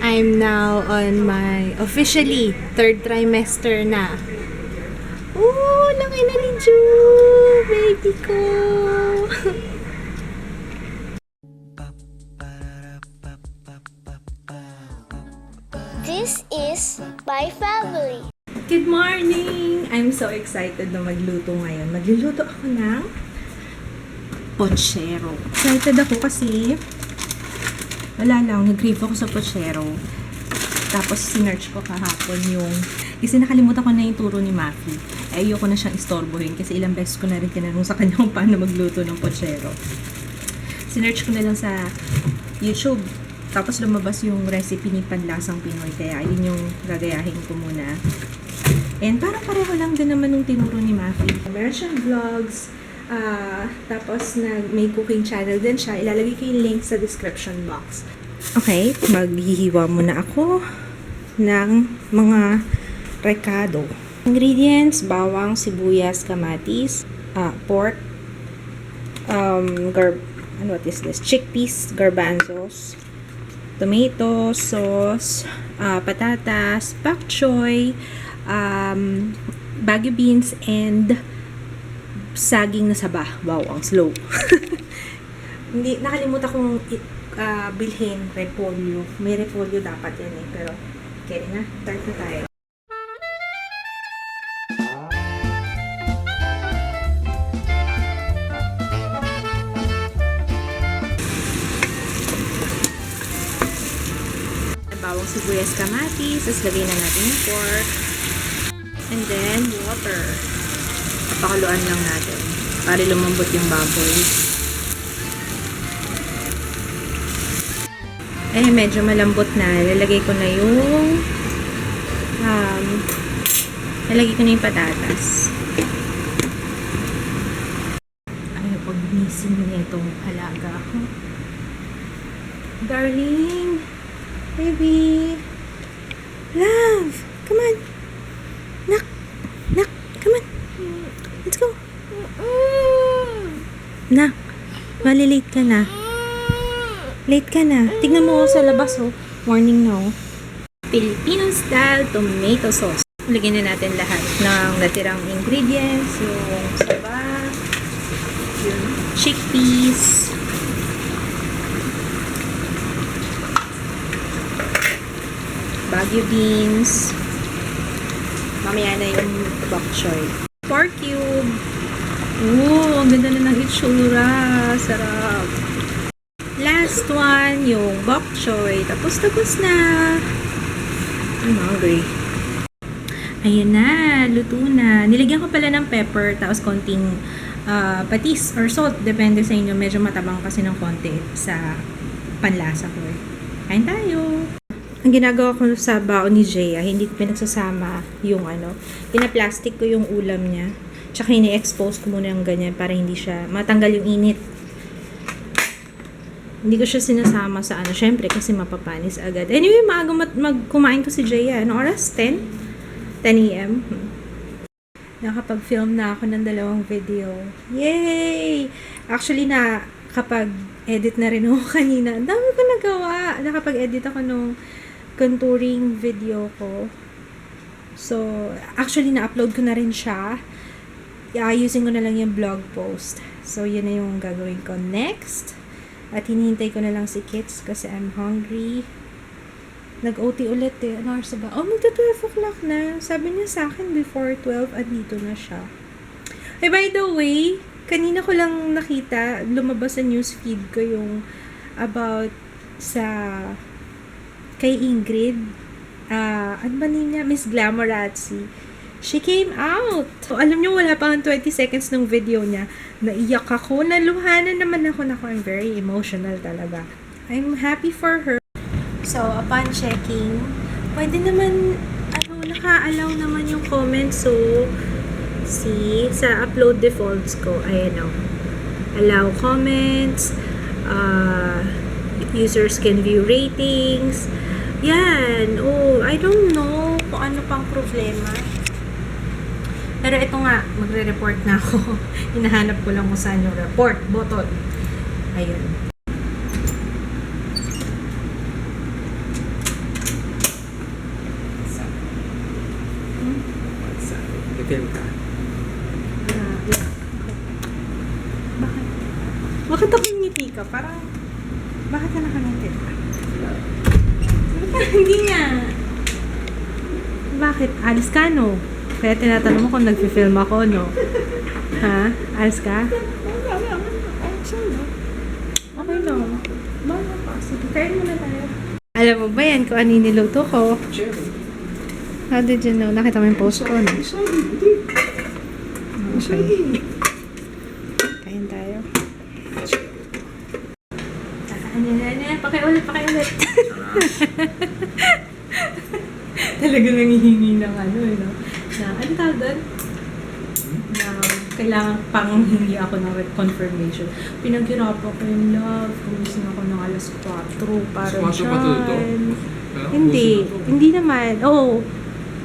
I'm now on my officially third trimester na. Oh, laki na ni Ju! Baby ko! This is my family. Good morning! I'm so excited na magluto ngayon. Magluluto ako ng pochero. Excited ako kasi wala lang, nag-crave ako sa pochero. Tapos sinearch ko kahapon yung kasi nakalimutan ko na yung turo ni Mafi. Ayoko na siyang istorbohin kasi ilang beses ko na rin tinanong sa kanya kung paano magluto ng pochero. Sinearch ko na lang sa YouTube. Tapos lumabas yung recipe ni Panlasang Pinoy. Kaya yun yung gagayahin ko muna. And parang pareho lang din naman nung tinuro ni Mafi. Meron siyang vlogs. Tapos may cooking channel din siya. Ilalagay ko yung link sa description box. Okay, maghihiwa muna ako ng mga recado. Ingredients: bawang, sibuyas, kamatis, pork, what is this? Chickpeas, garbanzos, tomato sauce, patatas, pak choy, bagu beans, and saging na saba. Wow, ang slow. Hindi, nakalimutan kong bilhin repolyo. May repolyo dapat yan eh. Pero, okay na. Start na tayo. Bawang, sibuyas, kamatis. Tapos lagay na natin yung pork. And then, water. Pakaluan lang natin para lumambot yung baboy. Medyo malambot na. Lalagay ko na yung patatas. Ayaw pag-gising niya itong alaga ko. Darling! Baby! Love! Come on! Nak! Come on! Let's go! Nak! Malilate ka na. Late ka na. Tignan mo sa labas, oh. Morning na, oh. Filipino style tomato sauce. Lagyan na natin lahat ng natirang ingredients. Yung saba, yung chickpeas, bagu beans, mamaya na yung bok choy. Pork cube. Oh, ang ganda na ng itsura. Sarap. Last one, yung bok choy. Tapos na. I'm hungry. Ayan na, luto na. Nilagyan ko pala ng pepper, tapos konting patis or salt. Depende sa inyo. Medyo matabang kasi ng konti sa panlasa ko. Kain tayo. Ang ginagawa ko sa baon ni Jaya, hindi ko pinagsasama yung pinaplastic ko yung ulam niya. Tsaka ini-expose ko muna yung ganyan para hindi siya matanggal yung init. Hindi ko siya sinasama sa syempre kasi mapapanis agad. Anyway, maaga kumain ko si Jaya. Anong oras? 10? 10 a.m. Nakapag-film na ako ng 2 video. Yay! Actually, kapag-edit na rin ako kanina. Ang dami ko nagawa. Nakapag-edit ako nung contouring video ko. So, actually, na-upload ko na rin siya. Ayusin ko na lang yung blog post. So, yun na yung gagawin ko next. At hinihintay ko na lang si Kits kasi I'm hungry. Nag-OT ulit eh. Ano oras ba? Oh, magta-12 o'clock na. Sabi niya sa akin before 12 at dito na siya. Hey, by the way, kanina ko lang nakita, lumabas sa newsfeed ko yung about sa kay Ingrid. Ano ba niya? Miss Glamorazzi. She came out. So, alam niyo, wala pa 20 seconds ng video niya. Naiyak ako. Naluhanan naman ako. I'm very emotional talaga. I'm happy for her. So, upon checking, pwede naman, naka-allow naman yung comments. So, see, sa upload defaults ko, ayan o. Allow comments, users can view ratings. Yan. Oh, I don't know kung ano pang problema. Pero ito nga, magre-report na ako. Hinahanap ko lang kung saan yung report button. Ayun. Nag-film ka. Bakit? Bakit ako ngiti ka? Parang, bakit ka nakangiti? Hindi nga. Bakit? Alis ka, no? Kaya tinatanong mo kung nag-film ako, no? Ha? Alis ka? Okay, no? Bahala pa. Sige, kain muna tayo. Alam mo ba yan kung ano yung niluto ko? Cherry. How did you know? Nakita mo yung post ko, no? Okay. Kain tayo. Pakiulit. Talaga nangihingi ng ano, no? Na, ano tawag doon? Na kailangan pang hingi ako ng confirmation. Pinaghirapan ko yung love. Kumising ako ng alas 4 para Sumaso pa to ito. dyan. Pero Hindi. ubusin na to. Hindi naman.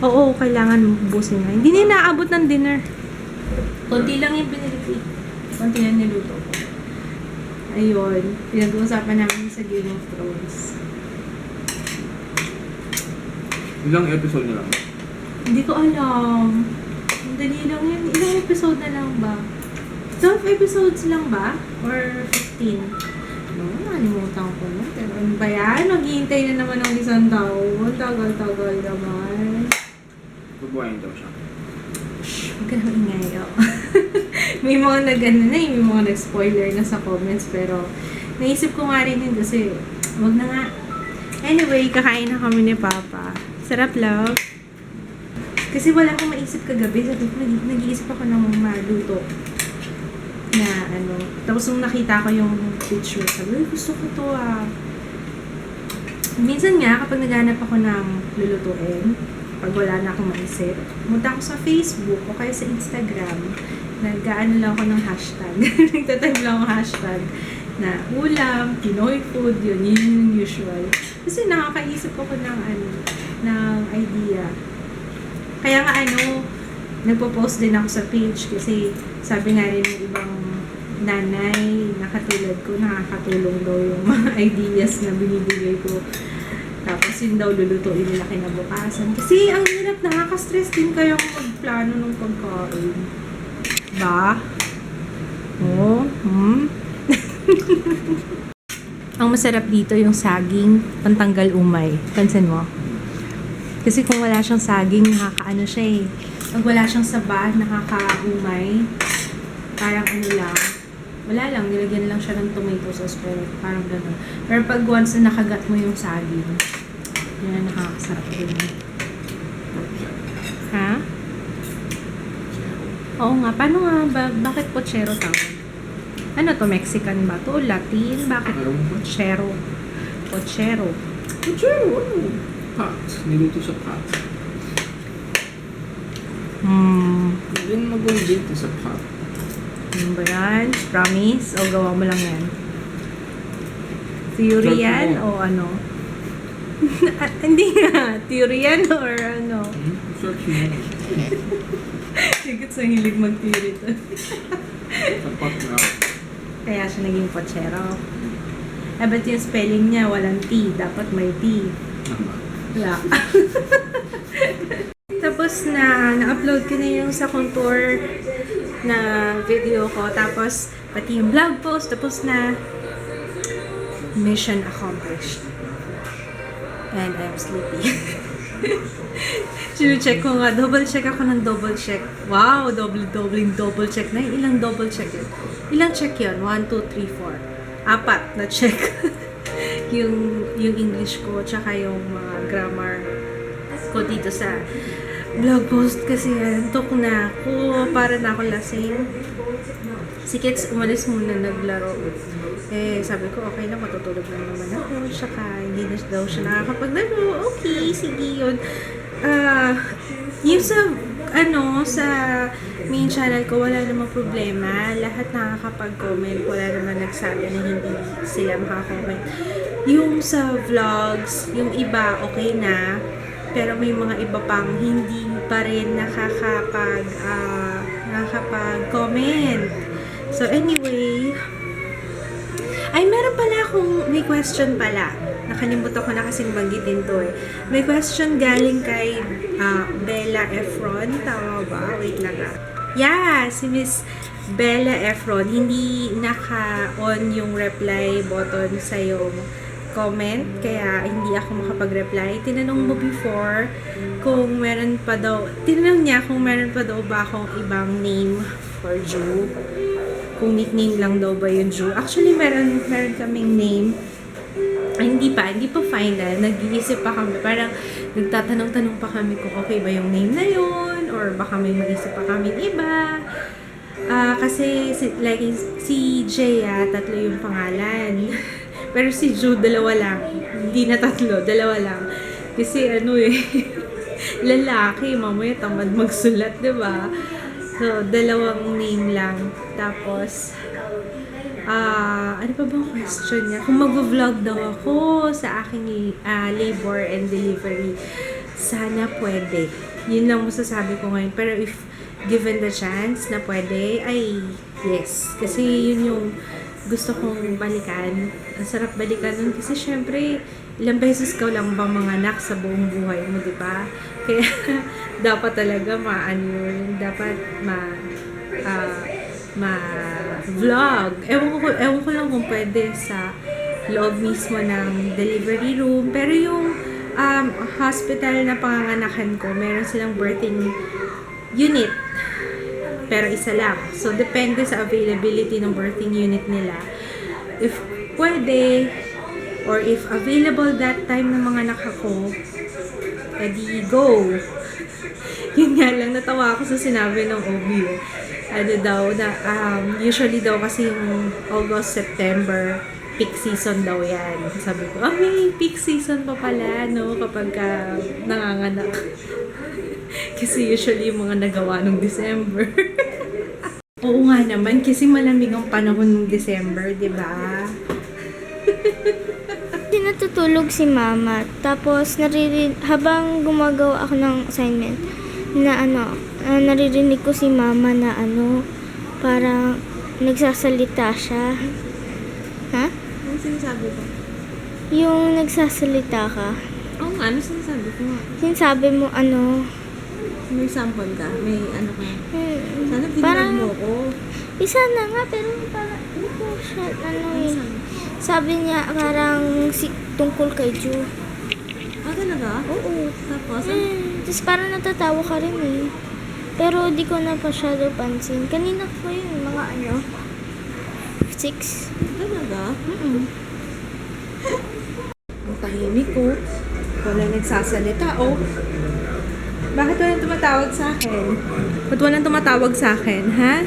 Oo, kailangan ubusin na. Hindi na inaabot ng dinner. Konti lang yung binili ko. Konti lang niluto ko. Ayun. Pinag-uusapan namin sa Game of Thrones. Ilang episode na lang? Hindi ko alam. Ang dali lang yan. Ilang episode na lang ba? 12 episodes lang ba? Or 15? No, nalimutan ko na. Pero ano ba yan? Maghihintay na naman ng isang tao. Ang tagal-tagal naman. Bubuhayin daw siya. Huwag ka nang ingay, oh. May mga may mga nag-spoiler na sa comments, pero naisip ko nga rin yun kasi, wag na nga. Anyway, kakain na kami ni Papa. Sarap, love. Kasi wala akong maisip kagabi. Sabi ko, nag-iisip ako ng maluto na ano. Tapos nung nakita ko yung picture, sabi, gusto ko to ah. Minsan nga, kapag naghanap ako ng lulutuin, pag wala na akong maisip, punta ako sa Facebook o kaya sa Instagram, nag-ano lang ako ng hashtag. Nagtatag lang ako hashtag na ulam, Pinoy food, yun yung usual. Kasi nakakaisip ako ng ng idea. Kaya nga nagpo-post din ako sa page kasi sabi nga rin ng ibang nanay na katulad ko, nakakatulong daw yung mga ideas na binibigay ko. Tapos yun daw lulutuin nila kinabukasan. Kasi ang hirap, nakaka-stress din kayong magplano ng pagkain. Ba? Oh, Ang masarap dito yung saging, pantanggal umay. Pansin mo? Kasi kung wala siyang saging, nakakaano siya eh. Pag wala siyang saba, nakaka-umay. Parang ano lang. Wala lang, nilagyan lang siya ng tomato sauce, pero parang gano'n. Pero pag once na nakagat mo yung saging, yun ang nakakasarap din. Ha? Oo nga, paano nga ba? Bakit pochero tawag? Ano to, Mexican ba to? Latin? Bakit Ayaw mo ba? pochero? Pochero. Pochero, ano? Pot. Niluto sa pot. Hindi na mag-going dito sa pot. Ano ba yan? Promise? O gawa mo lang yan? Theory Search yan? mo. O ano? Hindi nga. Theory yan or ano? Search mo. Sigit sa hilig mag-theory to. Sa pot na. Kaya siya naging pochero. Ba't yung spelling niya walang T? Dapat may T. Nama. Wala. Tapos na-upload ko na yung sa contour na video ko. Tapos, pati yung vlog post. Tapos na mission accomplished. And I'm sleepy. Sino-check ko nga. Double check ako ng double check. Wow! Double check na. Ilang double check yun? Ilang check yun? 1, 2, 3, 4. 4 na check. yung English ko, tsaka yung mga grammar ko dito sa blog post kasi antok na ako. Para na ako lasing. Si Kits umalis muna naglaro. Sabi ko, okay lang, matutulog lang naman ako. Tsaka, hindi na daw siya nakakapaglaro. Okay, sige yun. Yung sa main channel ko, wala namang problema. Lahat nakakapag-comment. Wala naman nagsabi na hindi sila makaka-comment. Yung sa vlogs, yung iba, okay na. Pero may mga iba pang hindi pa rin nakakapag-comment. So, anyway, ay, meron pala akong, may question pala. nakalimutan ko na kasing banggitin to eh. May question galing kay Bella Efron. Tama ba? Wait lang Yeah, si Miss Bella Efron. Hindi naka-on yung reply button sa yung comment. Kaya hindi ako makapag-reply. Tinanong mo before kung meron pa daw, tinanong niya kung meron pa daw ba akong ibang name for Ju. Kung nickname lang daw ba yung Ju. Actually, meron kaming name. Ay, hindi pa final. Nag-iisip pa kami. Parang nagtatanong-tanong pa kami kung okay ba yung name na yun or baka may mag-isip pa kami iba. Kasi si Jaya, 3 yung pangalan. Pero si Ju, 2 lang. Hindi na 3, 2 lang. Kasi lalaki, mamaya tamad magsulat, diba? So, 2 name lang. Tapos, ano pa bang question niya? Kung mag-vlog daw ako sa aking labor and delivery, sana pwede. Yun lang masasabi ko ngayon. Pero if given the chance na pwede, ay yes. Kasi yun yung gusto kong balikan. Ang sarap balikan nun kasi syempre, ilang beses ka lang bang manganak sa buong buhay mo, di ba? Kaya dapat talaga dapat vlog. Ewan ko lang kung pwede sa loob mismo ng delivery room. Pero yung hospital na panganganakan ko, meron silang birthing unit. Pero isa lang. So, depende sa availability ng birthing unit nila. If pwede, or if available that time ng mga anak ako, edi go. Yun nga lang, natawa ako sa sinabi ng OB. Ano daw, usually daw kasi yung August, September, peak season daw yan. Sabi ko, may peak season pa pala, no, kapag nanganganak. Kasi usually yung mga nagawa nung December. Oo nga naman, kasi malamig ang panahon ng December, di ba? Natutulog si mama. Tapos, habang gumagawa ako ng assignment, naririnig ko si mama na parang nagsasalita siya. Ha? Ano sinasabi ko? Yung nagsasalita ka. Oo nga, ano sinasabi ko? Sinasabi mo May sample ka? May ano ka? Sana parang, mo ko. isa na nga, pero parang, hindi ko siya, sabi niya, parang tungkol kay Ju. Talaga? Oo. Tapos? Tapos parang natatawa ka rin eh. Pero di ko na masyado pansin. Kanina ko yun, mga 6. Talaga? Ang tahimik ko. Wala nagsasalita. Bakit walang tumatawag sa akin? Ba't walang tumatawag sa akin, ha?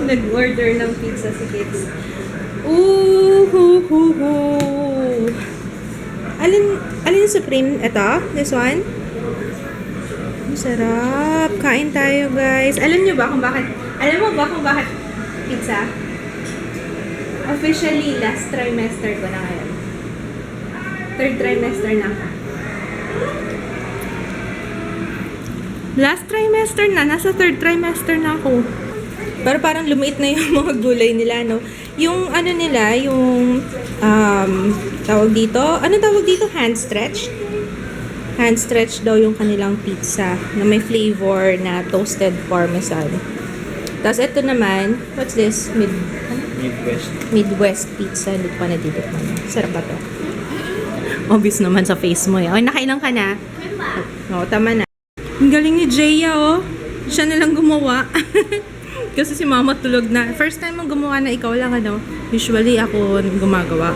Nag-order ng pizza si Kids. Alin supreme? Ito? This one? Ang sarap. Kain tayo, guys. Alam mo ba kung bakit pizza? Officially, last trimester ko na ngayon. 3rd trimester na ako. Last trimester na. Nasa 3rd trimester na ako. Pero parang lumiit na yung mga gulay nila, no? Yung nila, yung tawag dito? Ano tawag dito? Hand stretch? Hand stretch daw yung kanilang pizza na may flavor na toasted parmesan. Tapos ito naman, what's this? Midwest pizza. Hindi pa natitikman. Sarap ba to? Obvious naman sa face mo. Nakailang ka na? Tama na. Ang galing ni Jaya, Siya nalang gumawa. Kasi si mama tulog na. First time mong gumawa na ikaw lang, Usually ako gumagawa.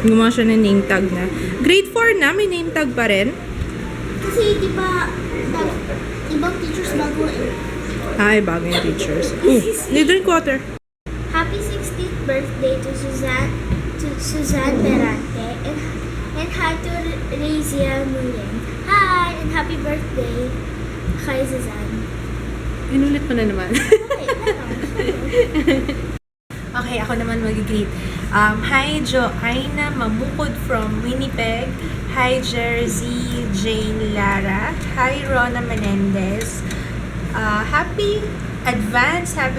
Gumawa siya ng name tag na. Grade 4 na, may name tag pa rin. Kasi di ba, ibang teachers bago eh. Ay, bago yung teachers. Drink water. Happy 16th birthday to Suzanne Berante and hi to Razia Nguyen. Hi! And happy birthday kay Suzanne. Inulit mo na naman. Okay, Okay, ako naman mag-greet. Hi, Joanna Mamukod from Winnipeg. Hi, Jersey Jane Lara. Hi, Rona Menendez. Happy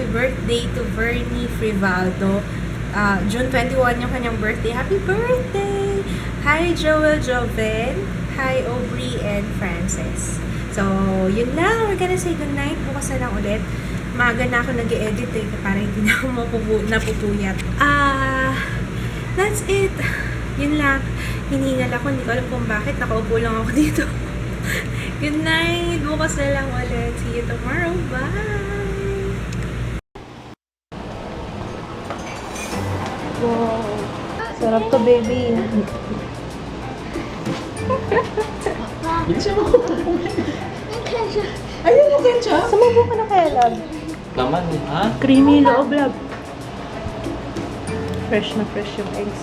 birthday to Vernie Frivaldo. June 21 yung kanyang birthday. Happy birthday! Hi, Joel Joven. Hi, Aubrey and Francis. So, yun lang. We're gonna say goodnight. Bukas na lang ulit. Maaga na ako nag-edit para hindi na ako napupuyat. That's it. Yun lang. Hiningal ako. Hindi ko alam kung bakit. Nakaupo lang ako dito. Good night. Bukas na lang ulit. See you tomorrow. Bye! Wow. Sarap to, baby. Bilisan mo. Ketchup. Ayun mo, ketchup. Sumubo ka na kaya, love. Laman, ha? Creamy loob, love. Fresh na fresh yung eggs.